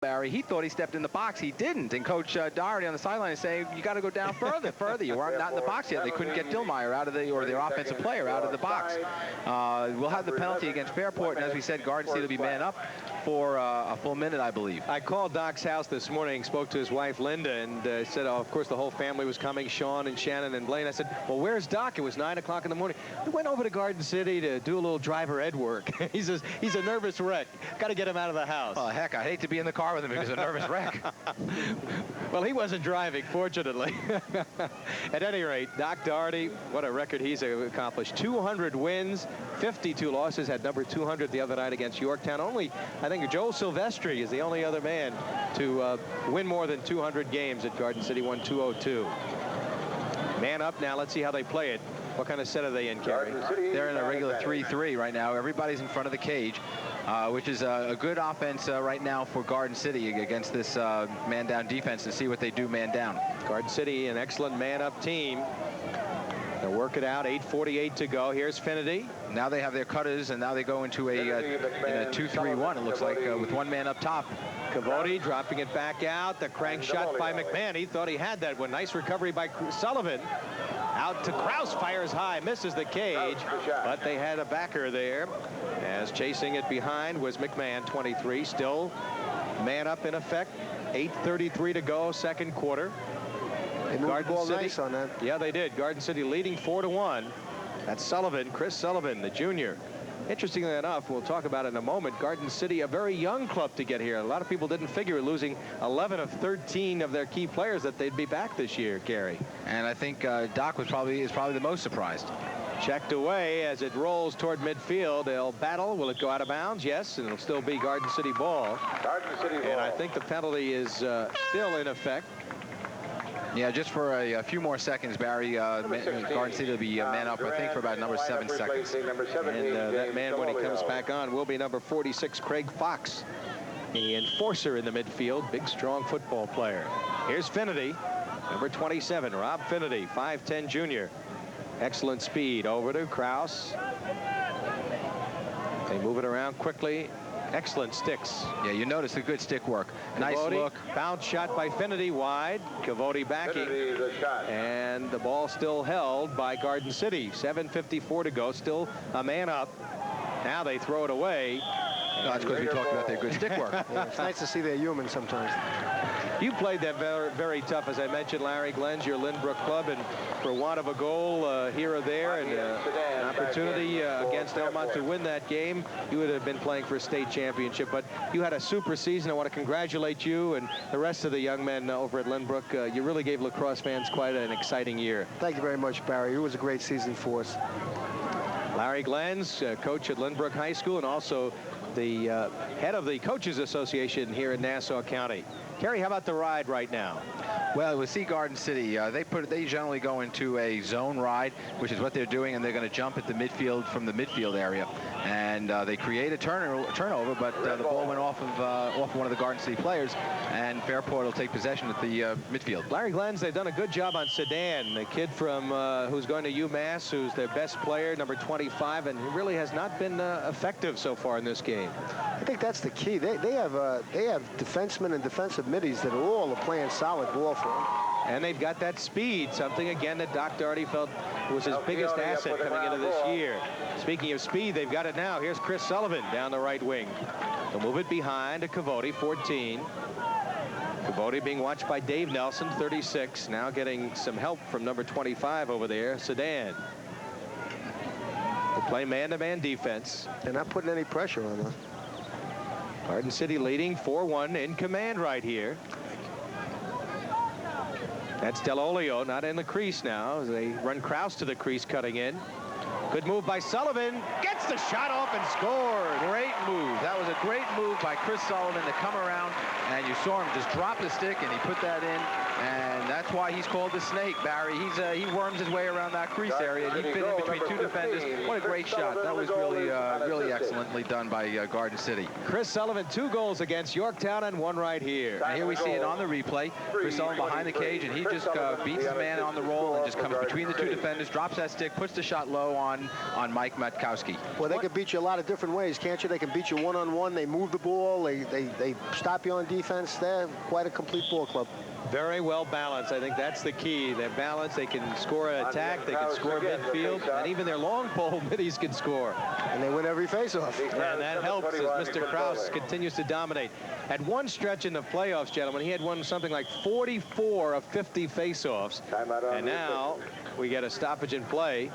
Barry, he thought he stepped in the box. He didn't. And Coach Doherty on the sideline is saying, you got to go down further. You are not in the box yet. They couldn't get Dillmeyer out of or their offensive player out of the box. We'll have the penalty against Fairport, and as we said, Garden City will be man up for a full minute, I believe. I called Doc's house this morning, spoke to his wife, Linda, and said, oh, of course, the whole family was coming, Sean and Shannon and Blaine. I said, well, where's Doc? It was 9 o'clock in the morning. We went over to Garden City to do a little driver ed work. He says, he's a nervous wreck. Got to get him out of the house. Oh, heck, I hate to be in the car with him because he's a nervous wreck. Well, he wasn't driving, fortunately. At any rate, Doc Doherty, what a record he's accomplished. 200 wins, 52 losses. Had number 200 the other night against Yorktown. Only, I think, Joel Silvestri is the only other man to win more than 200 games at Garden City. Won 202. Man up now. Let's see how they play it. What kind of set are they in, Kerry? They're in a regular 3-3 right now. Everybody's in front of the cage, which is a good offense right now for Garden City against this man-down defense to see what they do man-down. Garden City, an excellent man-up team. They'll work it out. 8:48 to go. Here's Finity. Now they have their cutters, and now they go into a 2-3-1, it looks like, with one man up top. Cavoti dropping it back out. The crank shot by McMahon. He thought he had that one. Nice recovery by Sullivan. Out to Kraus, fires high, misses the cage, but they had a backer there. As chasing it behind was McMahon, 23, still man up in effect. 8:33 to go, second quarter. They moved the ball nice on that. Yeah, they did. Garden City leading 4-1. That's Sullivan, Chris Sullivan, the junior. Interestingly enough, we'll talk about it in a moment, Garden City, a very young club to get here. A lot of people didn't figure losing 11 of 13 of their key players that they'd be back this year, Gary. And I think Doc is probably the most surprised. Checked away as it rolls toward midfield. They'll battle. Will it go out of bounds? Yes, and it'll still be Garden City ball. Garden City ball. And I think the penalty is still in effect. Yeah, just for a few more seconds, Barry. Garden City will be man up, I think, for about number 7 seconds. And that man, when he comes back on, will be number 46, Craig Fox, the enforcer in the midfield. Big, strong football player. Here's Finity, number 27, Rob Finity, 5'10" junior. Excellent speed. Over to Kraus. They move it around quickly. Excellent sticks. Yeah, you notice the good stick work. Nice look. Bounce shot by Finity wide. Cavoti backing. And the ball still held by Garden City. 7:54 to go. Still a man up. Now they throw it away. No, that's because we talked about their good stick work. Yeah, it's nice to see they're human sometimes. You played that very, very tough, as I mentioned, Larry Glenn's, your Lynbrook club, and for want of a goal here or there and an opportunity against Elmont to win that game, you would have been playing for a state championship. But you had a super season. I want to congratulate you and the rest of the young men over at Lynbrook. You really gave lacrosse fans quite an exciting year. Thank you very much, Barry. It was a great season for us. Larry Glenn's coach at Lynbrook High School and also the head of the Coaches Association here in Nassau County. Kerry, how about the ride right now? Well, with Sea Garden City, they generally go into a zone ride, which is what they're doing, and they're going to jump at the midfield from the midfield area, and they create a turnover, but the ball went off one of the Garden City players, and Fairport will take possession at the midfield. Larry Glenn's, they've done a good job on Sedan, the kid from who's going to UMass, who's their best player, number 25, and he really has not been effective so far in this game. I think that's the key. They have defensemen and defensive middies that are all playing solid ball for them. And they've got that speed, something again that Doc Doherty felt was his biggest asset coming into this year. Speaking of speed, they've got it now. Here's Chris Sullivan down the right wing. They'll move it behind to Cavoti, 14. Cavoti being watched by Dave Nelson, 36. Now getting some help from number 25 over there, Sedan. They play man-to-man defense. They're not putting any pressure on them. Garden City leading 4-1 in command right here. That's Delolio, not in the crease now. They run Kraus to the crease, cutting in. Good move by Sullivan. Gets the shot off and scores. Great move. That was a great move by Chris Sullivan to come around, and you saw him just drop the stick, and he put that in. And that's why he's called the Snake, Barry. He worms his way around that crease area, and he fit in between two defenders. What a great shot. That was really excellently done by Garden City. Chris Sullivan, 2 goals against Yorktown and 1 right here. And here we see it on the replay. Chris Sullivan behind the cage, and he just beats his man on the roll and just comes between the 2 defenders, drops that stick, puts the shot low on Mike Matkowski. Well, they can beat you a lot of different ways, can't you? They can beat you one-on-one. They move the ball. They stop you on defense. They're quite a complete ball club. Very well balanced. I think that's the key. They're balanced. They can score an attack. They can score midfield. And even their long pole middies can score. And they win every face-off. And that helps as Mr. Krause continues to dominate. At one stretch in the playoffs, gentlemen, he had won something like 44 of 50 face-offs. And now we get a stoppage in play.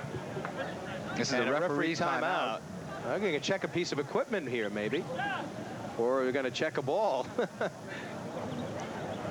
This is a referee's timeout. I'm going to check a piece of equipment here, maybe. Or we're going to check a ball.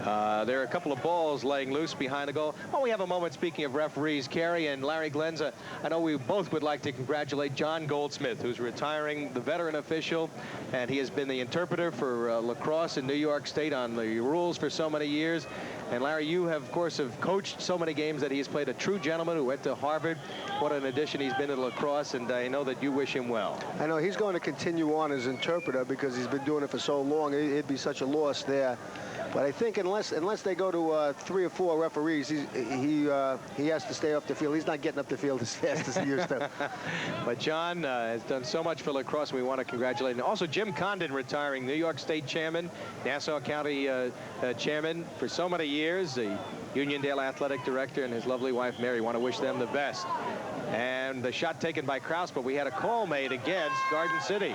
There are a couple of balls laying loose behind the goal. Well, we have a moment, speaking of referees, Kerry and Larry Glenza. I know we both would like to congratulate John Goldsmith, who's retiring, the veteran official, and he has been the interpreter for lacrosse in New York State on the rules for so many years. And Larry, you have, of course, coached so many games that he's played. A true gentleman who went to Harvard. What an addition he's been to lacrosse, and I know that you wish him well. I know he's going to continue on as interpreter because he's been doing it for so long. It'd be such a loss there. But I think unless they go to 3 or 4 referees, he has to stay off the field. He's not getting up the field as fast as he used to. But John has done so much for lacrosse, and we want to congratulate him. Also, Jim Condon retiring, New York State chairman, Nassau County chairman for so many years, the Uniondale athletic director, and his lovely wife Mary. Want to wish them the best. And the shot taken by Krause, but we had a call made against Garden City.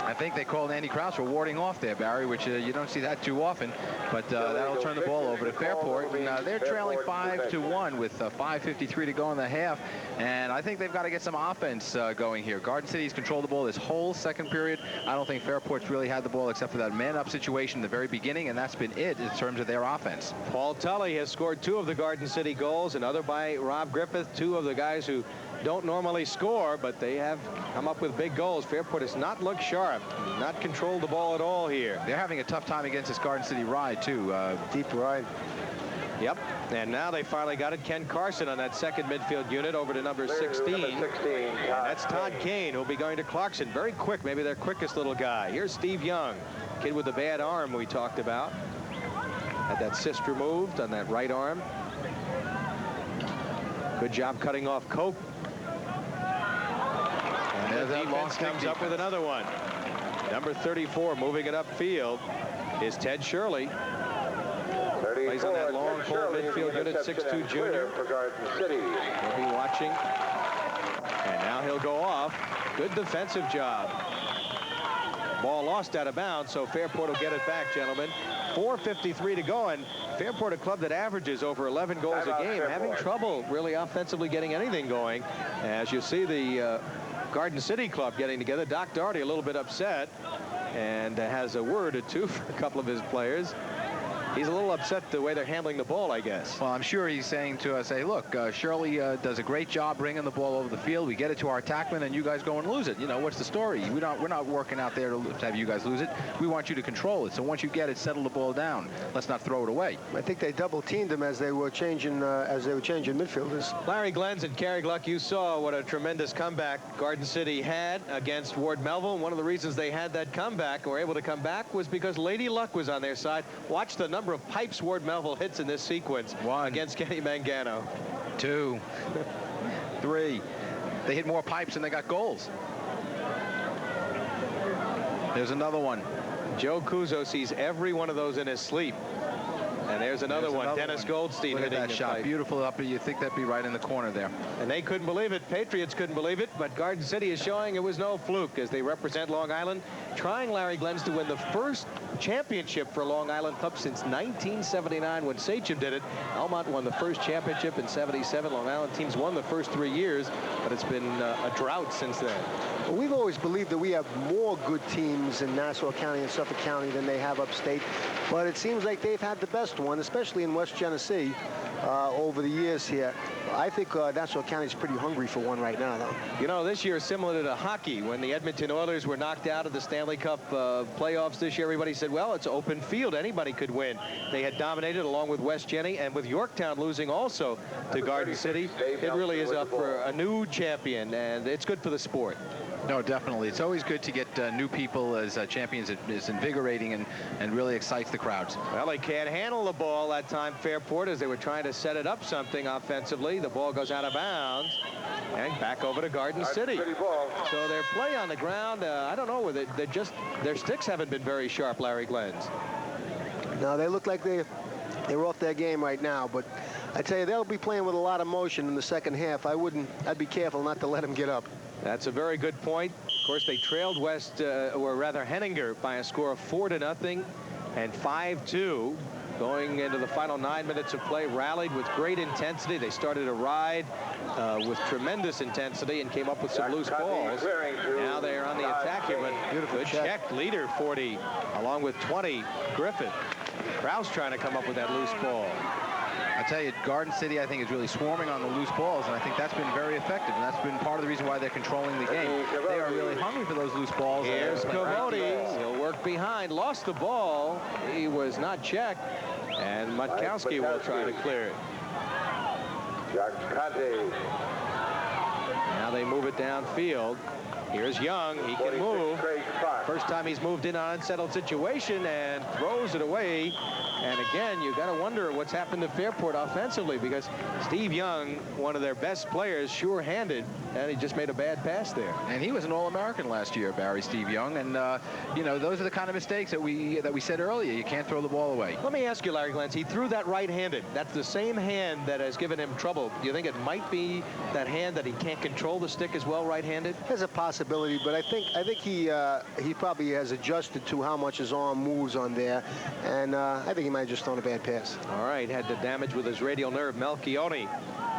I think they called Andy Krause for warding off there, Barry, which you don't see that too often. But that'll turn the ball over to Fairport. And they're trailing 5-1 with 5:53 to go in the half. And I think they've got to get some offense going here. Garden City's controlled the ball this whole second period. I don't think Fairport's really had the ball except for that man-up situation in the very beginning, and that's been it in terms of their offense. Paul Tully has scored 2 of the Garden City goals, another by Rob Griffith, 2 of the guys who don't normally score, but they have come up with big goals. Fairport has not looked sharp, not controlled the ball at all here. They're having a tough time against this Garden City ride, too. Deep ride. Yep, and now they finally got it. Ken Carson on that second midfield unit over to number 16. And that's Todd Kane, who'll be going to Clarkson. Very quick, maybe their quickest little guy. Here's Steve Young, kid with the bad arm we talked about. Had that cyst removed on that right arm. Good job cutting off Cope. And the defense comes up with another one. Number 34, moving it upfield, is Ted Shirley. Plays on that long pole midfield unit, 6'2" junior. We'll be watching. And now he'll go off. Good defensive job. Ball lost out of bounds, so Fairport will get it back, gentlemen. 4:53 to go, and Fairport, a club that averages over 11 goals a game, having trouble really offensively getting anything going. As you see the Garden City club getting together. Doc Doherty a little bit upset and has a word or two for a couple of his players. He's a little upset the way they're handling the ball, I guess. Well, I'm sure he's saying to us, hey, look, Shirley does a great job bringing the ball over the field. We get it to our attackmen, and you guys go and lose it. You know, what's the story? We're not working out there to have you guys lose it. We want you to control it. So once you get it, settle the ball down. Let's not throw it away. I think they double-teamed him as they were changing midfielders. Larry Glenz and Kerry Gluck, you saw what a tremendous comeback Garden City had against Ward Melville. One of the reasons they had that comeback and were able to come back was because Lady Luck was on their side. Watch the number of pipes Ward Melville hits in this sequence. 1 against Kenny Mangano. 2. 3. They hit more pipes than they got goals. There's another one. Joe Cuso sees every one of those in his sleep. And there's another one. Dennis Goldstein hitting that shot. Beautiful up. You think that'd be right in the corner there. And they couldn't believe it. Patriots couldn't believe it. But Garden City is showing it was no fluke as they represent Long Island, trying Larry Glenz to win the first championship for Long Island Club since 1979 when Sachem did it. Elmont won the first championship in '77. Long Island teams won the first 3 years, but it's been a drought since then. Well, we've always believed that we have more good teams in Nassau County and Suffolk County than they have upstate, but it seems like they've had the best one, especially in West Genesee, over the years here. I think Nassau County is pretty hungry for one right now, though. You know, this year is similar to hockey when the Edmonton Oilers were knocked out of the Stanley Cup playoffs this year. Everybody said, said, well, it's open field. Anybody could win. They had dominated along with West Jenny, and with Yorktown losing also to Garden City, it really is up for a new champion, and it's good for the sport. No, definitely. It's always good to get new people as champions. It is invigorating and really excites the crowds. Well, they can't handle the ball that time, Fairport, as they were trying to set it up something offensively. The ball goes out of bounds and back over to Garden City. So their play on the ground, I don't know, their sticks haven't been very sharp, Larry Glenn's. No, they look like they're off their game right now, but I tell you, they'll be playing with a lot of motion in the second half. I'd be careful not to let them get up. That's a very good point. Of course, they trailed or rather Henninger by a score of 4-0 and 5-2. Going into the final 9 minutes of play, rallied with great intensity. They started a ride with tremendous intensity and came up with some loose balls. Now they're on the attack here, but good check. Leader 40, along with 20, Griffith. Kraus trying to come up with that loose ball. I tell you, Garden City, I think, is really swarming on the loose balls, and I think that's been very effective, and that's been part of the reason why they're controlling the game. They are really hungry for those loose balls. Here's Cavoti. He'll work behind. Lost the ball. He was not checked, and Matkowski will try to clear it. Now they move it downfield. Here's Young. He can move. First time he's moved in an unsettled situation and throws it away. And again, you got to wonder what's happened to Fairport offensively, because Steve Young, one of their best players, sure-handed, and he just made a bad pass there. And he was an All-American last year, Barry, Steve Young. And you know, those are the kind of mistakes that we said earlier. You can't throw the ball away. Let me ask you, Larry Glantz, he threw that right-handed. That's the same hand that has given him trouble. Do you think it might be that hand that he can't control the stick as well, right-handed? There's a possibility, but I think he probably has adjusted to how much his arm moves on there, and I think he might have just thrown a bad pass. All right, had the damage with his radial nerve. Melchione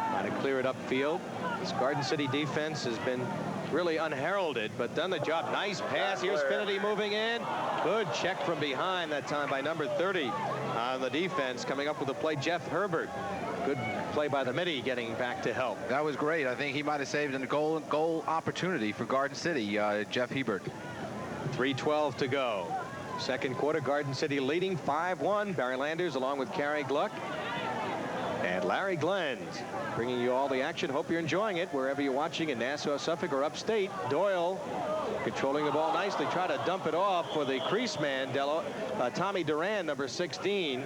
trying to clear it upfield. This Garden City defense has been really unheralded, but done the job. Nice pass. Here's Finity moving in. Good check from behind that time by number 30 on the defense. Coming up with the play, Jeff Herbert. Good play by the midi, getting back to help. That was great. I think he might have saved a goal opportunity for Garden City, Jeff Hebert. 3:12 to go. Second quarter, Garden City leading 5-1. Barry Landers along with Carrie Gluck and Larry Glens bringing you all the action. Hope you're enjoying it wherever you're watching in Nassau, Suffolk, or upstate. Doyle controlling the ball nicely. Try to dump it off for the crease man, Tommy Duran, number 16.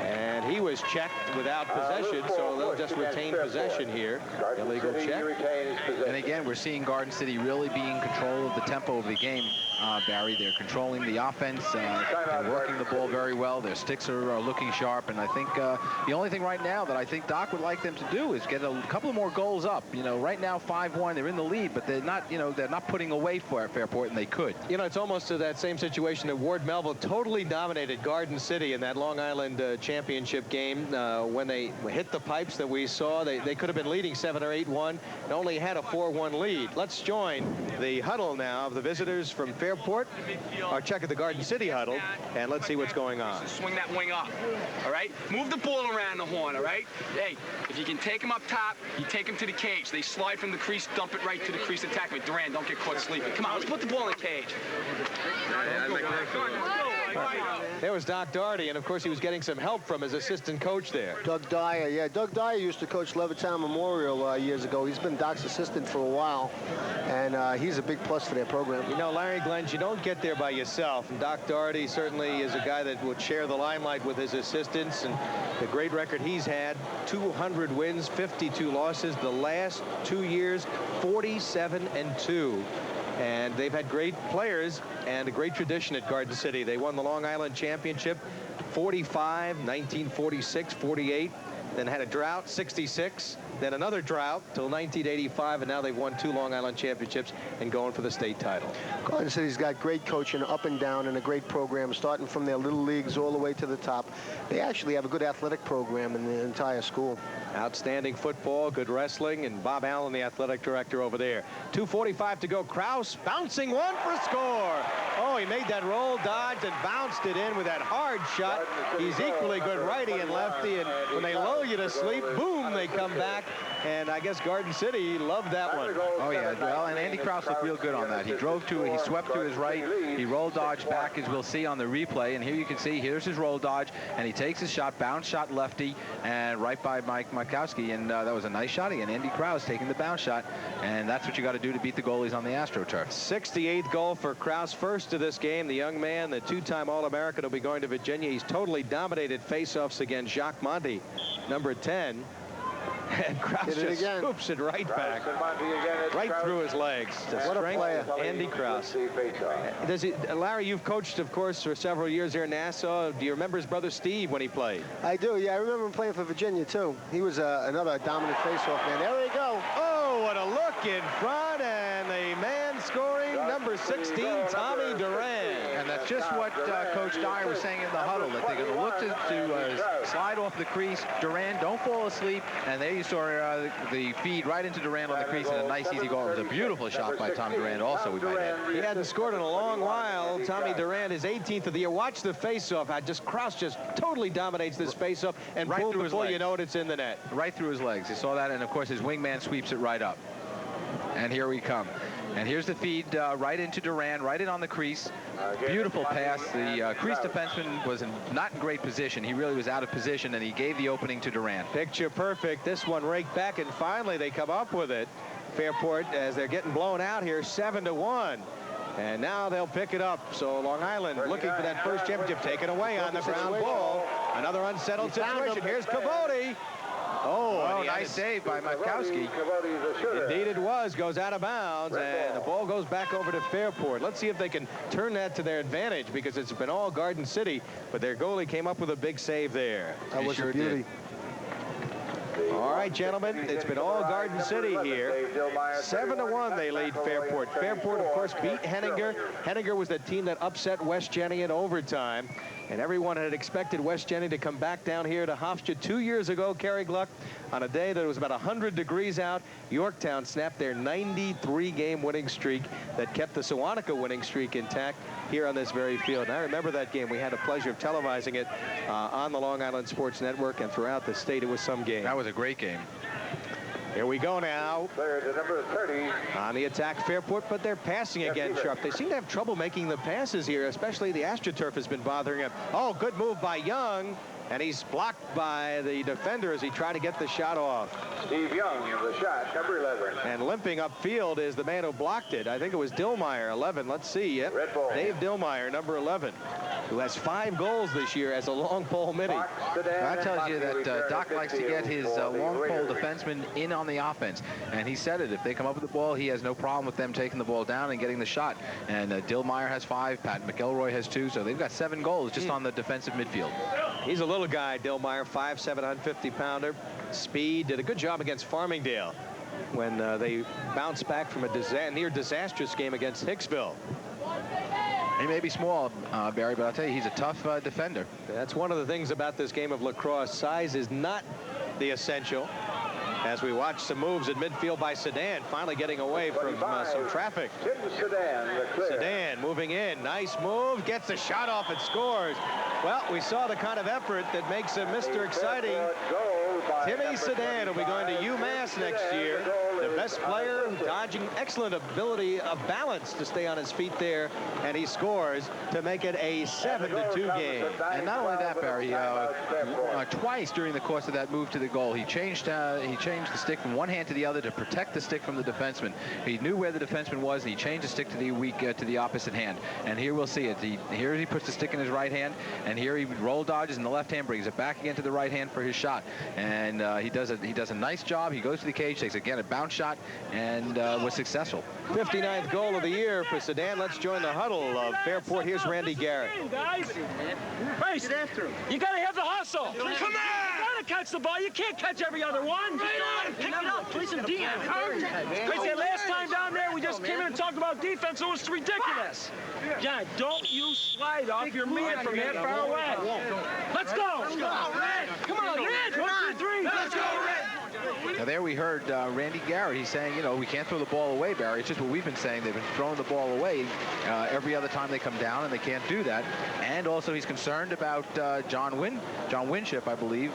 And he was checked without possession, so they'll just retain possession here. Illegal check. And again, we're seeing Garden City really be in control of the tempo of the game, Barry. They're controlling the offense and working the ball very well. Their sticks are looking sharp, and I think the only thing right now that I think Doc would like them to do is get a couple of more goals up. You know, right now 5-1, they're in the lead, but they're not, you know, they're not putting away for Fairport, and they could. You know, it's almost to that same situation that Ward Melville totally dominated Garden City in that Long Island championship game when they hit the pipes that we saw. They could have been leading 7 or 8-1 and only had a 4-1 lead. Let's join the huddle now of the visitors from Fairport. Our check at the Garden City huddle, and let's see what's going on. Swing that wing up, all right? Move the ball around the horn, all right? Hey, if you can take him up top, you take him to the cage. They slide from the crease, dump it right to the crease attack. But Duran, don't get caught sleeping. Come on, let's put the ball in the cage. There was Doc Daugherty, and of course he was getting some help from his assistant coach there. Doug Dyer, yeah. Doug Dyer used to coach Levittown Memorial years ago. He's been Doc's assistant for a while, and he's a big plus for their program. You know, Larry Glens, you don't get there by yourself, and Doc Daugherty certainly is a guy that will share the limelight with his assistants, and the great record he's had, 200 wins, 52 losses. The last 2 years, 47-2. And they've had great players and a great tradition at Garden City. They won the Long Island Championship 45, 1946, 48, then had a drought, 66, then another drought till 1985, and now they've won 2 Long Island championships and going for the state title. Garden City's got great coaching up and down and a great program, starting from their little leagues all the way to the top. They actually have a good athletic program in the entire school. Outstanding football, good wrestling, and Bob Allen, the athletic director over there. 2:45 to go. Kraus bouncing one for score. Oh, Oh, he made that roll, dodged, and bounced it in with that hard shot. He's equally good righty and lefty, and when they lull you to sleep, boom, they come back. And I guess Garden City loved that one. Oh, yeah. Well, and Andy Krause looked real good on that. He drove to it. He swept to his right. He roll dodged back, as we'll see on the replay. And here you can see, here's his roll dodge. And he takes his shot, bounce shot lefty, and right by Mike Markowski. And that was a nice shot again. Andy Krause taking the bounce shot. And that's what you got to do to beat the goalies on the AstroTurf. 68th goal for Krause, first of this game. The young man, the two-time All-American, will be going to Virginia. He's totally dominated faceoffs against Jacques Monty, number 10. And Krause just scoops it right back, right through his legs. What a player. Andy Krause. Larry, you've coached, of course, for several years here in Nassau. Do you remember his brother Steve when he played? I do, yeah. I remember him playing for Virginia, too. He was another dominant faceoff man. There we go. Oh, what a look in front, and the man scoring, number 16, Tommy Durant. And that's just what Coach Dyer was saying in the huddle, that they're going to look to slide off the crease. Durant, don't fall asleep. And there you saw the feed right into Durant on the crease, and a nice easy goal. It was a beautiful shot by Tom Durant also, we might add. He hadn't scored in a long while. Tommy Durant is 18th of the year. Watch the face-off. Krause just totally dominates this face-off, and right boom, before you know it, it's in the net. Right through his legs. You saw that, and of course his wingman sweeps it right up. And here we come. And here's the feed right into Durant, right in on the crease. Beautiful pass. The crease defenseman was not in great position. He really was out of position, and he gave the opening to Durant. Picture perfect. This one raked back, and finally they come up with it. Fairport, as they're getting blown out here, 7-1. And now they'll pick it up. So Long Island looking for that first championship, taken away on the ground ball. Another unsettled situation. Here's Cavoti. Oh, nice save by Markowski. Indeed it was. Goes out of bounds, and the ball goes back over to Fairport. Let's see if they can turn that to their advantage, because it's been all Garden City, but their goalie came up with a big save there. That was a beauty. All right, gentlemen, it's been all Garden City here. 7-1 they lead Fairport. Fairport, of course, beat Henninger. Henninger was the team that upset West Jenny in overtime. And everyone had expected West Jenny to come back down here to Hofstra 2 years ago, Kerry Gluck, on a day that it was about 100 degrees out. Yorktown snapped their 93-game winning streak that kept the Sewantica winning streak intact here on this very field. And I remember that game. We had the pleasure of televising it on the Long Island Sports Network, and throughout the state, it was some game. That was a great game. Here we go now. Number 30. On the attack, Fairport, but they're passing again sharp. They seem to have trouble making the passes here, especially the AstroTurf has been bothering them. Oh, good move by Young. And he's blocked by the defender as he tried to get the shot off. Steve Young, the shot, number 11. And limping upfield is the man who blocked it. I think it was Dillmeyer, 11. Let's see. Yep. Dave Dillmeyer, number 11, who has 5 goals this year as a long pole midi. That tells you that Doc likes to get his long pole defenseman in on the offense. And he said it. If they come up with the ball, he has no problem with them taking the ball down and getting the shot. And Dillmeyer has 5. Pat McElroy has 2. So they've got 7 goals just on the defensive midfield. He's a little guy, Dillmeyer, 5'7", 150-pounder. Speed, did a good job against Farmingdale when they bounced back from a near disastrous game against Hicksville. He may be small, Barry, but I'll tell you, he's a tough defender. That's one of the things about this game of lacrosse. Size is not the essential. As we watch some moves at midfield by Sedan, finally getting away from some traffic. Sedan moving in. Nice move. Gets the shot off and scores. Well, we saw the kind of effort that makes him Mr. Exciting. Timmy Sedan will be going to UMass next year. The best player, dodging, excellent ability of balance to stay on his feet there, and he scores to make it a 7-2 game. And not only that, Barry, twice during the course of that move to the goal, he changed the stick from one hand to the other to protect the stick from the defenseman. He knew where the defenseman was, and he changed the stick to the opposite hand. And here we'll see it. Here he puts the stick in his right hand, and here he roll dodges in the left hand, brings it back again to the right hand for his shot. And he does a nice job. He goes to the cage, takes again a bounce shot, and was successful. 59th goal of the year for Sedan. Let's join the huddle of Fairport. Here's Randy Garrett. Race after him. You gotta have the hustle. Come on! You gotta catch the ball. You can't catch every other one. Pick it up. Play some defense. Crazy, last time down there, we just came in and talked about defense. It was ridiculous. John, don't you slide off your man from that far away. Let's go. Come on, Red. Come on, Red. 1, 2, 3. Let's go, Red. Now there we heard Randy Garrett. He's saying, you know, we can't throw the ball away, Barry. It's just what we've been saying. They've been throwing the ball away every other time they come down, and they can't do that. And also he's concerned about John Winship, I believe.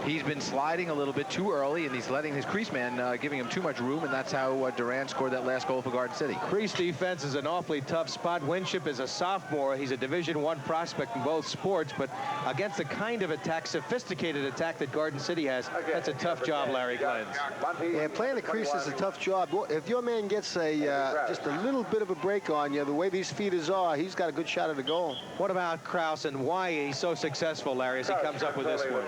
He's been sliding a little bit too early, and he's letting his crease man giving him too much room, and that's how Durand scored that last goal for Garden City. Crease defense is an awfully tough spot. Winship is a sophomore. He's a Division I prospect in both sports, but against the kind of attack, sophisticated attack that Garden City has, that's a tough job, Larry Glens. Yeah, playing the crease is a tough job. If your man gets just a little bit of a break on you, the way these feeders are, he's got a good shot at the goal. What about Krause and why he's so successful, Larry, as he comes up with this one?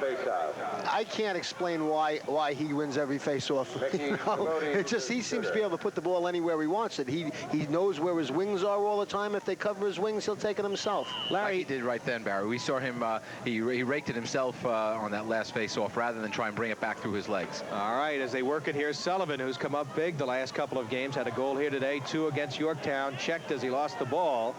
I can't explain why he wins every face-off. You know? It's just he seems to be able to put the ball anywhere he wants it. He knows where his wings are all the time. If they cover his wings, he'll take it himself. Larry, like he did right then, Barry. We saw him. He raked it himself on that last face-off rather than try and bring it back through his legs. All right, as they work it here, Sullivan, who's come up big the last couple of games, had a goal here today, 2 against Yorktown, checked as he lost the ball,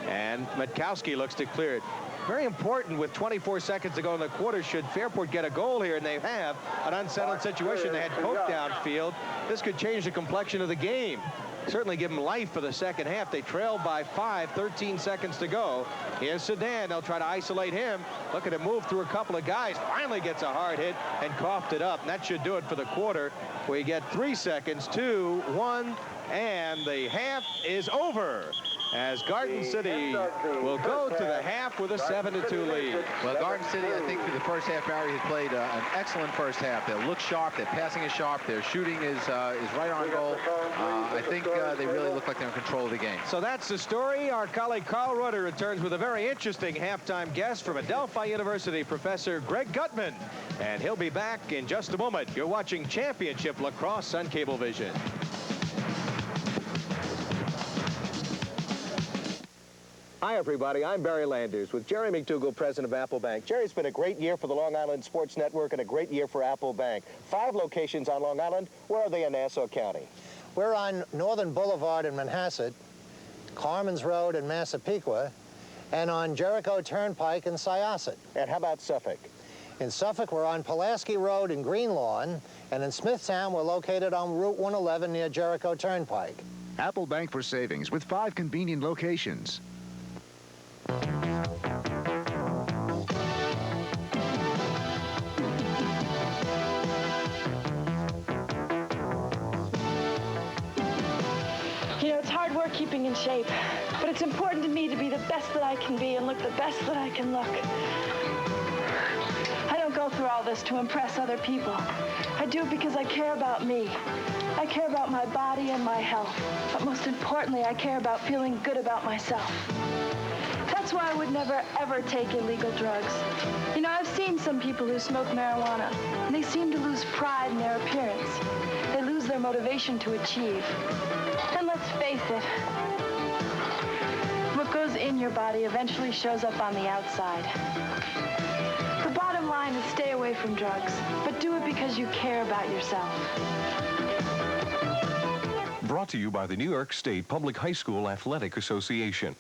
and Matkowski looks to clear it. Very important with 24 seconds to go in the quarter. Should Fairport get a goal here, and they have an unsettled situation. They had Coke downfield. This could change the complexion of the game. Certainly give them life for the second half. They trailed by 5, 13 seconds to go. Here's Sedan. They'll try to isolate him. Look at him move through a couple of guys. Finally gets a hard hit and coughed it up. And that should do it for the quarter. We get 3 seconds, 2, 1, and the half is over, as Garden City will go to the half with a 7-2 lead. Well, Garden City, I think, through the first half, Barry, has played an excellent first half. They look sharp. Their passing is sharp. Their shooting is right on goal. I think they really look like they're in control of the game. So that's the story. Our colleague Carl Reuter returns with a very interesting halftime guest from Adelphi University, Professor Greg Gutman. And he'll be back in just a moment. You're watching Championship Lacrosse on Cablevision. Hi, everybody. I'm Barry Landers with Jerry McDougall, president of Apple Bank. Jerry, it's been a great year for the Long Island Sports Network and a great year for Apple Bank. 5 locations on Long Island. Where are they in Nassau County? We're on Northern Boulevard in Manhasset, Carmen's Road in Massapequa, and on Jericho Turnpike in Syosset. And how about Suffolk? In Suffolk, we're on Pulaski Road in Green Lawn, and in Smithtown, we're located on Route 111 near Jericho Turnpike. Apple Bank for savings with 5 convenient locations. You know, it's hard work keeping in shape, but it's important to me to be the best that I can be and look the best that I can look. I don't go through all this to impress other people. I do it because I care about me. I care about my body and my health, but most importantly, I care about feeling good about myself. That's why I would never, ever take illegal drugs. You know, I've seen some people who smoke marijuana, and they seem to lose pride in their appearance. They lose their motivation to achieve. And let's face it, what goes in your body eventually shows up on the outside. The bottom line is stay away from drugs, but do it because you care about yourself. Brought to you by the New York State Public High School Athletic Association.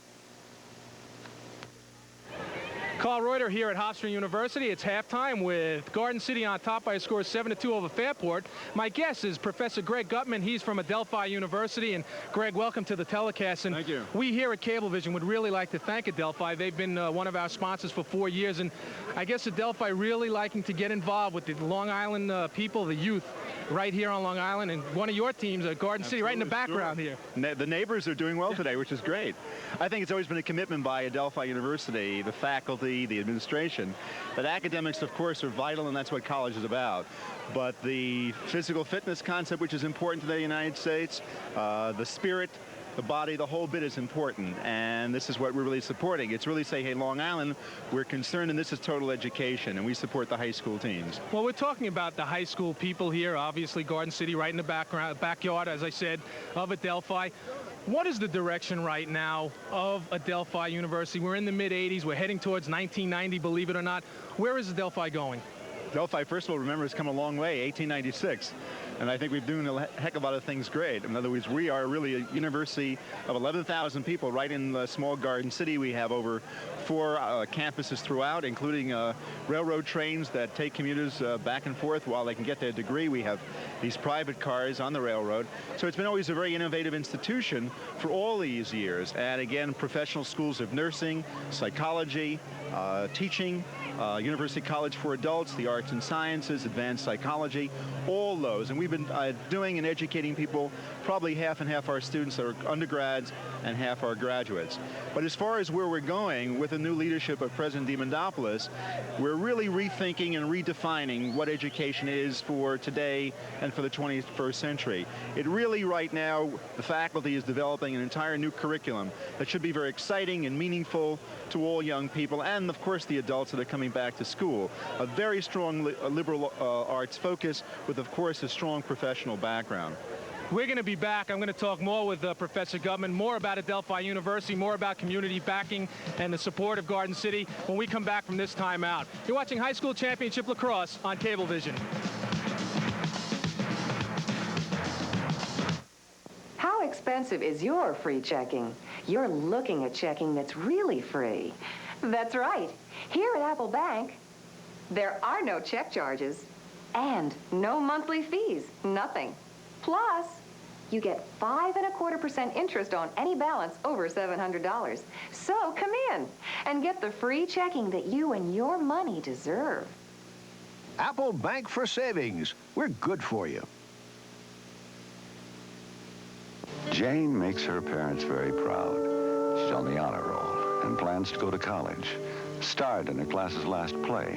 Carl Reuter here at Hofstra University. It's halftime with Garden City on top by a score of 7-2 over Fairport. My guest is Professor Greg Gutman. He's from Adelphi University. And Greg, welcome to the telecast. And thank you. We here at Cablevision would really like to thank Adelphi. They've been one of our sponsors for 4 years. And I guess Adelphi really liking to get involved with the Long Island people, the youth, right here on Long Island. And one of your teams, Garden City, right in the background here. The neighbors are doing well today, which is great. I think it's always been a commitment by Adelphi University, the faculty, the administration, that academics, of course, are vital, and that's what college is about. But the physical fitness concept, which is important today in the United States, the spirit, the body, the whole bit is important, and this is what we're really supporting. It's really saying, hey, Long Island, we're concerned, and this is total education, and we support the high school teams. Well, we're talking about the high school people here, obviously Garden City right in the backyard, as I said, of Adelphi. What is the direction right now of Adelphi University? We're in the mid-'80s. We're heading towards 1990, believe it or not. Where is Adelphi going? Adelphi, first of all, remember, has come a long way, 1896. And I think we're doing a heck of a lot of things great. In other words, we are really a university of 11,000 people right in the small Garden City. We have over 4 campuses throughout, including railroad trains that take commuters back and forth while they can get their degree. We have these private cars on the railroad. So it's been always a very innovative institution for all these years. And again, professional schools of nursing, psychology, teaching, University College for Adults, the arts and sciences, advanced psychology, all those. And we've been doing and educating people, probably half and half our students are undergrads and half are graduates. But as far as where we're going with the new leadership of President Diamandopoulos, we're really rethinking and redefining what education is for today and for the 21st century. It really, right now, the faculty is developing an entire new curriculum that should be very exciting and meaningful to all young people and, of course, the adults that are coming back to school. A very strong liberal arts focus with, of course, a strong professional background. We're going to be back. I'm going to talk more with Professor Gutman, more about Adelphi University, more about community backing and the support of Garden City when we come back from this time out. You're watching High School Championship Lacrosse on Cablevision. How expensive is your free checking? You're looking at checking that's really free. That's right. Here at Apple Bank, there are no check charges and no monthly fees, nothing. Plus, you get 5.25% interest on any balance over $700. So come in and get the free checking that you and your money deserve. Apple Bank for Savings. We're good for you. Jane makes her parents very proud. She's on the honor roll and plans to go to college. Starred in her class's last play.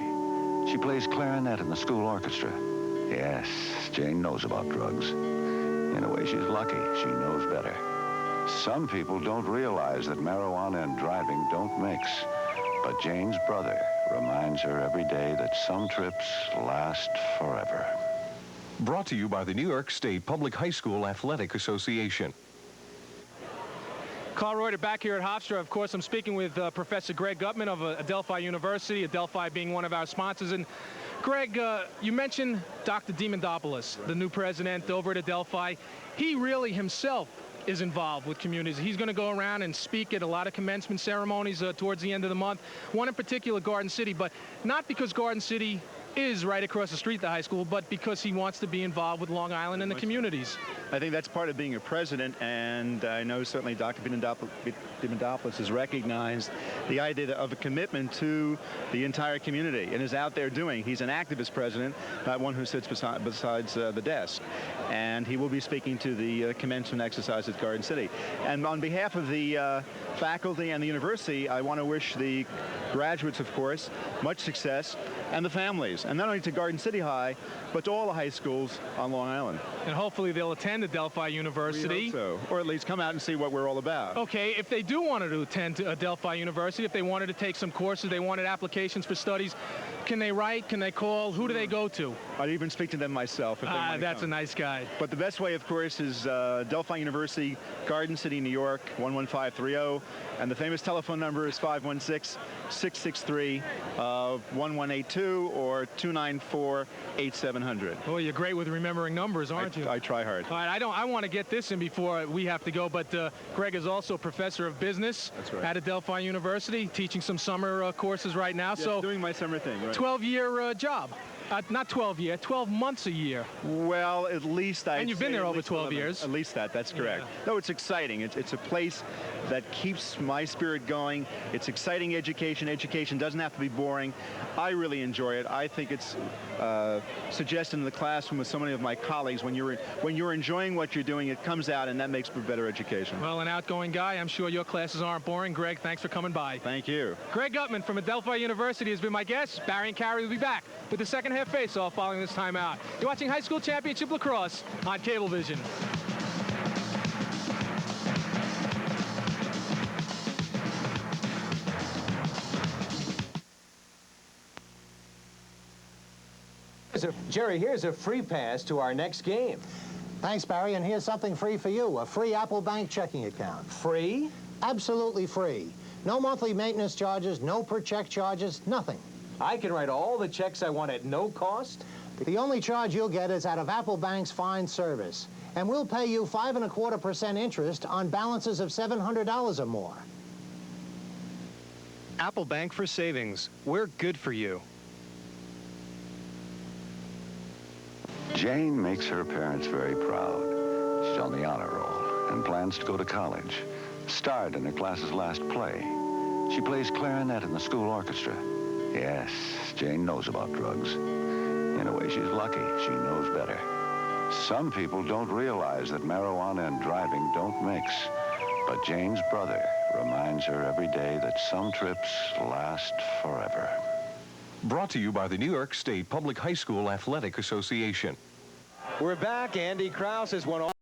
She plays clarinet in the school orchestra. Yes, Jane knows about drugs. In a way, she's lucky. She knows better. Some people don't realize that marijuana and driving don't mix. But Jane's brother reminds her every day that some trips last forever. Brought to you by the New York State Public High School Athletic Association. Carl Reuter back here at Hofstra. Of course, I'm speaking with Professor Greg Gutman of Adelphi University, Adelphi being one of our sponsors. And Greg, you mentioned Dr. Diamandopoulos, the new president over at Adelphi. He really himself is involved with communities. He's going to go around and speak at a lot of commencement ceremonies towards the end of the month. One in particular, Garden City, but not because Garden City is right across the street, the high school, but because he wants to be involved with Long Island and the communities. I think that's part of being a president, and I know certainly Dr. Diamandopoulos has recognized the idea of a commitment to the entire community and is out there doing. He's an activist president, not one who sits besides the desk. And he will be speaking to the commencement exercise at Garden City. And on behalf of the faculty and the university, I want to wish the graduates, of course, much success, and the families, and not only to Garden City High, but to all the high schools on Long Island. And hopefully they'll attend Adelphi University. We hope so, or at least come out and see what we're all about. Okay, if they do want to attend Adelphi University, if they wanted to take some courses, they wanted applications for studies, can they write, can they call, who do they go to? I'd even speak to them myself if they want to that's come. a nice guy. But the best way, of course, is Adelphi University, Garden City, New York, 11530. And the famous telephone number is 516-663-1182 or 294-8700. Well, you're great with remembering numbers, aren't you? I try hard. All right, I want to get this in before we have to go, but Greg is also a professor of business at Adelphi University, teaching some summer courses right now. Yes, so doing my summer thing, right. 12-year job. Not 12 year, 12 months a year. Well, at least And you've been there over 12 years. At least that's correct. Yeah. No, it's exciting. It's a place that keeps my spirit going. It's exciting education. Education doesn't have to be boring. I really enjoy it. I think it's suggested in the classroom with so many of my colleagues, when you're enjoying what you're doing, it comes out, and that makes for better education. Well, an outgoing guy. I'm sure your classes aren't boring. Greg, thanks for coming by. Thank you. Greg Gutman from Adelphi University has been my guest. Barry and Carrie will be back with the second half face-off following this timeout. You're watching High School Championship Lacrosse on Cablevision. Jerry, here's a free pass to our next game. Thanks, Barry, and here's something free for you, a free Apple Bank checking account. Free? Absolutely free. No monthly maintenance charges, no per check charges, nothing. I can write all the checks I want at no cost? The only charge you'll get is out of Apple Bank's fine service. And we'll pay you 5.25% interest on balances of $700 or more. Apple Bank for Savings. We're good for you. Jane makes her parents very proud. She's on the honor roll and plans to go to college. Starred in her class's last play. She plays clarinet in the school orchestra. Yes, Jane knows about drugs. In a way, she's lucky. She knows better. Some people don't realize that marijuana and driving don't mix. But Jane's brother reminds her every day that some trips last forever. Brought to you by the New York State Public High School Athletic Association. We're back. Andy Krause has won all